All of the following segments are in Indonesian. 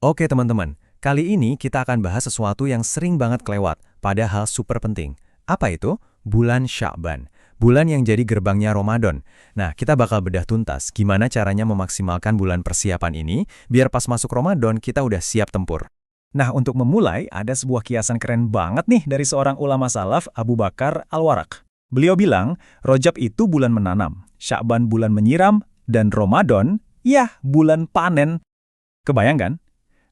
Oke teman-teman, kali ini kita akan bahas sesuatu yang sering banget kelewat, padahal super penting. Apa itu? Bulan Sya'ban. Bulan yang jadi gerbangnya Ramadan. Nah, kita bakal bedah tuntas gimana caranya memaksimalkan bulan persiapan ini, biar pas masuk Ramadan kita udah siap tempur. Nah, untuk memulai, ada sebuah kiasan keren banget nih dari seorang ulama salaf, Abu Bakar Al-Waraq. Beliau bilang, Rajab itu bulan menanam, Sya'ban bulan menyiram, dan Ramadan, ya, bulan panen. Kebayang kan?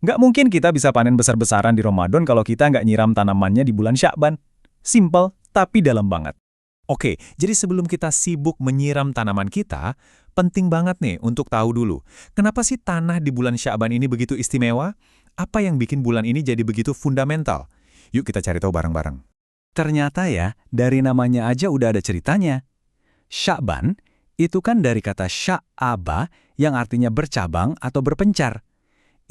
Nggak mungkin kita bisa panen besar-besaran di Ramadan kalau kita nggak nyiram tanamannya di bulan Sya'ban. Simple, tapi dalam banget. Oke, jadi sebelum kita sibuk menyiram tanaman kita, penting banget nih untuk tahu dulu, kenapa sih tanah di bulan Sya'ban ini begitu istimewa? Apa yang bikin bulan ini jadi begitu fundamental? Yuk kita cari tahu bareng-bareng. Ternyata ya, dari namanya aja udah ada ceritanya. Sya'ban itu kan dari kata sya'aba yang artinya bercabang atau berpencar.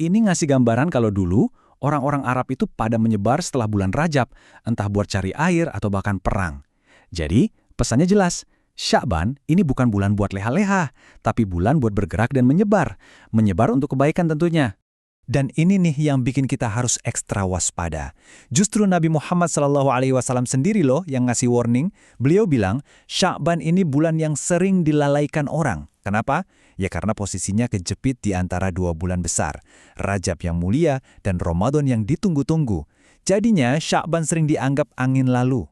Ini ngasih gambaran kalau dulu orang-orang Arab itu pada menyebar setelah bulan Rajab, entah buat cari air atau bahkan perang. Jadi, pesannya jelas, Sya'ban ini bukan bulan buat leha-leha, tapi bulan buat bergerak dan menyebar. Menyebar untuk kebaikan tentunya. Dan ini nih yang bikin kita harus ekstra waspada. Justru Nabi Muhammad SAW sendiri loh yang ngasih warning. Beliau bilang, Sya'ban ini bulan yang sering dilalaikan orang. Kenapa? Ya karena posisinya kejepit di antara dua bulan besar. Rajab yang mulia dan Ramadan yang ditunggu-tunggu. Jadinya Sya'ban sering dianggap angin lalu.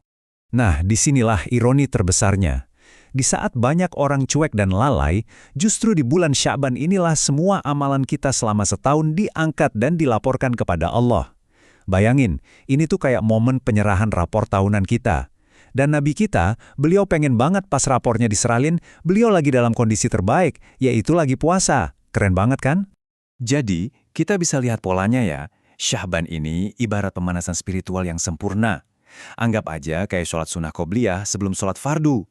Nah, disinilah ironi terbesarnya. Di saat banyak orang cuek dan lalai, justru di bulan Sya'ban inilah semua amalan kita selama setahun diangkat dan dilaporkan kepada Allah. Bayangin, ini tuh kayak momen penyerahan rapor tahunan kita. Dan Nabi kita, beliau pengen banget pas rapornya diseralin, beliau lagi dalam kondisi terbaik, yaitu lagi puasa. Keren banget kan? Jadi, kita bisa lihat polanya ya, Sya'ban ini ibarat pemanasan spiritual yang sempurna. Anggap aja kayak sholat sunnah qobliyah sebelum sholat fardu.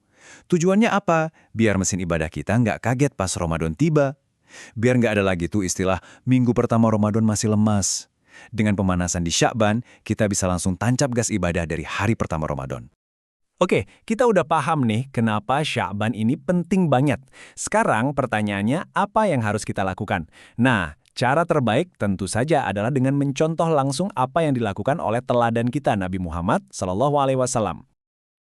Tujuannya apa? Biar mesin ibadah kita nggak kaget pas Ramadan tiba. Biar nggak ada lagi tuh istilah minggu pertama Ramadan masih lemas. Dengan pemanasan di Sya'ban, kita bisa langsung tancap gas ibadah dari hari pertama Ramadan. Oke, kita udah paham nih kenapa Sya'ban ini penting banget. Sekarang pertanyaannya apa yang harus kita lakukan? Nah, cara terbaik tentu saja adalah dengan mencontoh langsung apa yang dilakukan oleh teladan kita Nabi Muhammad SAW.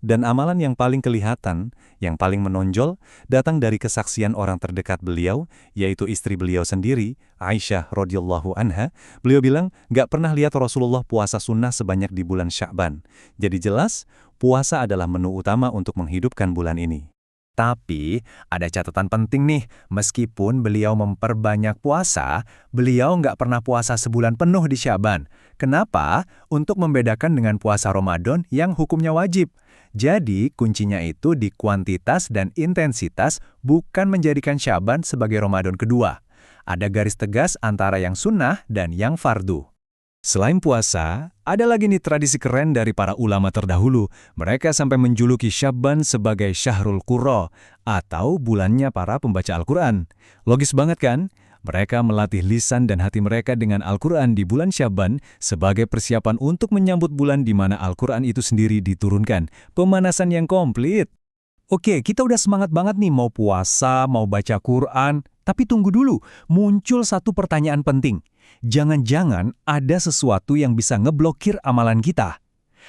Dan amalan yang paling kelihatan, yang paling menonjol, datang dari kesaksian orang terdekat beliau, yaitu istri beliau sendiri, Aisyah radhiyallahu anha. Beliau bilang, nggak pernah lihat Rasulullah puasa sunnah sebanyak di bulan Sya'ban. Jadi jelas, puasa adalah menu utama untuk menghidupkan bulan ini. Tapi, ada catatan penting nih, meskipun beliau memperbanyak puasa, beliau nggak pernah puasa sebulan penuh di Sya'ban. Kenapa? Untuk membedakan dengan puasa Ramadan yang hukumnya wajib. Jadi, kuncinya itu di kuantitas dan intensitas, bukan menjadikan Sya'ban sebagai Ramadan kedua. Ada garis tegas antara yang sunnah dan yang fardu. Selain puasa, ada lagi nih tradisi keren dari para ulama terdahulu. Mereka sampai menjuluki Sya'ban sebagai Syahrul Qurra, atau bulannya para pembaca Al-Quran. Logis banget kan? Mereka melatih lisan dan hati mereka dengan Al-Quran di bulan Sya'ban sebagai persiapan untuk menyambut bulan di mana Al-Quran itu sendiri diturunkan. Pemanasan yang komplit. Oke, kita udah semangat banget nih mau puasa, mau baca Quran. Tapi tunggu dulu, muncul satu pertanyaan penting. Jangan-jangan ada sesuatu yang bisa ngeblokir amalan kita.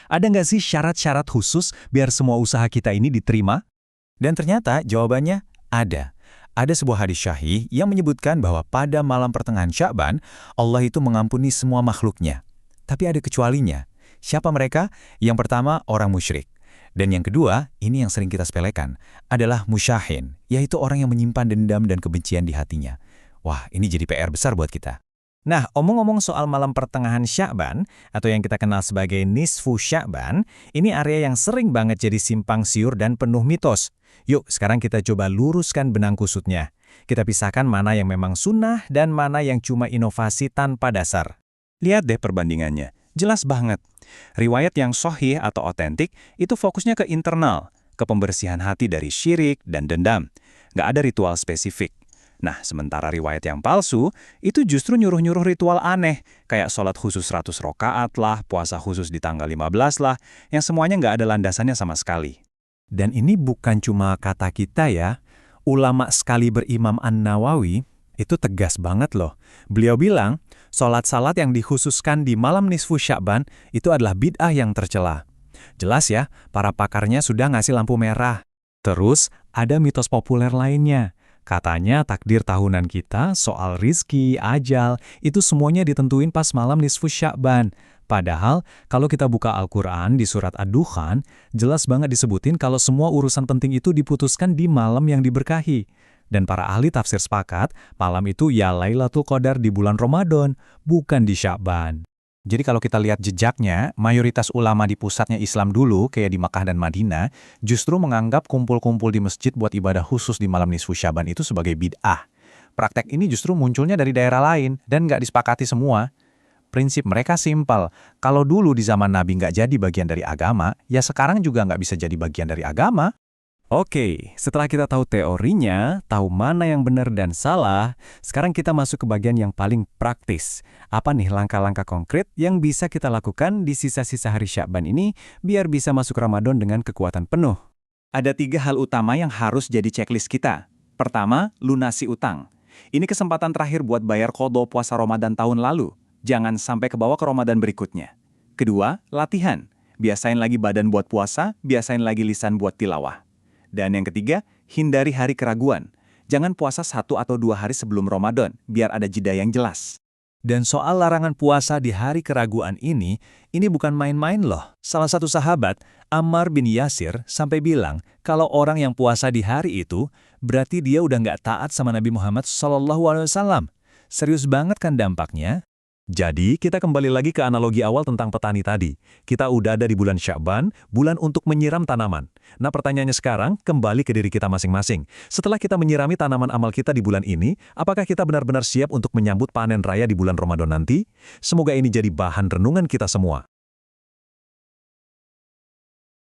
Ada nggak sih syarat-syarat khusus biar semua usaha kita ini diterima? Dan ternyata jawabannya ada. Ada sebuah hadis syahih yang menyebutkan bahwa pada malam pertengahan Sya'ban, Allah itu mengampuni semua makhluknya. Tapi ada kecualinya. Siapa mereka? Yang pertama, orang musyrik. Dan yang kedua, ini yang sering kita sepelekan, adalah musyahin, yaitu orang yang menyimpan dendam dan kebencian di hatinya. Wah, ini jadi PR besar buat kita. Nah, omong-omong soal malam pertengahan Sya'ban, atau yang kita kenal sebagai nisfu Sya'ban, ini area yang sering banget jadi simpang siur dan penuh mitos. Yuk, sekarang kita coba luruskan benang kusutnya. Kita pisahkan mana yang memang sunnah dan mana yang cuma inovasi tanpa dasar. Lihat deh perbandingannya. Jelas banget. Riwayat yang sahih atau otentik itu fokusnya ke internal, ke pembersihan hati dari syirik dan dendam. Nggak ada ritual spesifik. Nah, sementara riwayat yang palsu, itu justru nyuruh-nyuruh ritual aneh, kayak sholat khusus 100 rakaat lah, puasa khusus di tanggal 15 lah, yang semuanya nggak ada landasannya sama sekali. Dan ini bukan cuma kata kita ya. Ulama sekali berimam An-Nawawi itu tegas banget loh. Beliau bilang, Salat-salat yang dikhususkan di malam nisfu Sya'ban itu adalah bid'ah yang tercela. Jelas ya, para pakarnya sudah ngasih lampu merah. Terus, ada mitos populer lainnya. Katanya takdir tahunan kita soal rizki, ajal, itu semuanya ditentuin pas malam nisfu Sya'ban. Padahal, kalau kita buka Al-Quran di surat Ad-Dukhan, jelas banget disebutin kalau semua urusan penting itu diputuskan di malam yang diberkahi. Dan para ahli tafsir sepakat, malam itu ya Lailatul Qadar di bulan Ramadan, bukan di Sya'ban. Jadi kalau kita lihat jejaknya, mayoritas ulama di pusatnya Islam dulu, kayak di Makkah dan Madinah, justru menganggap kumpul-kumpul di masjid buat ibadah khusus di malam nisfu Sya'ban itu sebagai bid'ah. Praktek ini justru munculnya dari daerah lain dan nggak disepakati semua. Prinsip mereka simpel, kalau dulu di zaman Nabi nggak jadi bagian dari agama, ya sekarang juga nggak bisa jadi bagian dari agama. Oke, setelah kita tahu teorinya, tahu mana yang benar dan salah, sekarang kita masuk ke bagian yang paling praktis. Apa nih langkah-langkah konkret yang bisa kita lakukan di sisa-sisa hari Sya'ban ini biar bisa masuk Ramadan dengan kekuatan penuh? Ada 3 hal utama yang harus jadi checklist kita. Pertama, lunasi utang. Ini kesempatan terakhir buat bayar qadha puasa Ramadan tahun lalu. Jangan sampai kebawa ke Ramadan berikutnya. Kedua, latihan. Biasain lagi badan buat puasa, biasain lagi lisan buat tilawah. Dan yang ketiga, hindari hari keraguan. Jangan puasa 1 atau 2 hari sebelum Ramadan, biar ada jeda yang jelas. Dan soal larangan puasa di hari keraguan ini bukan main-main loh. Salah satu sahabat, Ammar bin Yasir, sampai bilang kalau orang yang puasa di hari itu, berarti dia udah nggak taat sama Nabi Muhammad SAW. Serius banget kan dampaknya? Jadi, kita kembali lagi ke analogi awal tentang petani tadi. Kita udah ada di bulan Sya'ban, bulan untuk menyiram tanaman. Nah, pertanyaannya sekarang, kembali ke diri kita masing-masing. Setelah kita menyirami tanaman amal kita di bulan ini, apakah kita benar-benar siap untuk menyambut panen raya di bulan Ramadan nanti? Semoga ini jadi bahan renungan kita semua.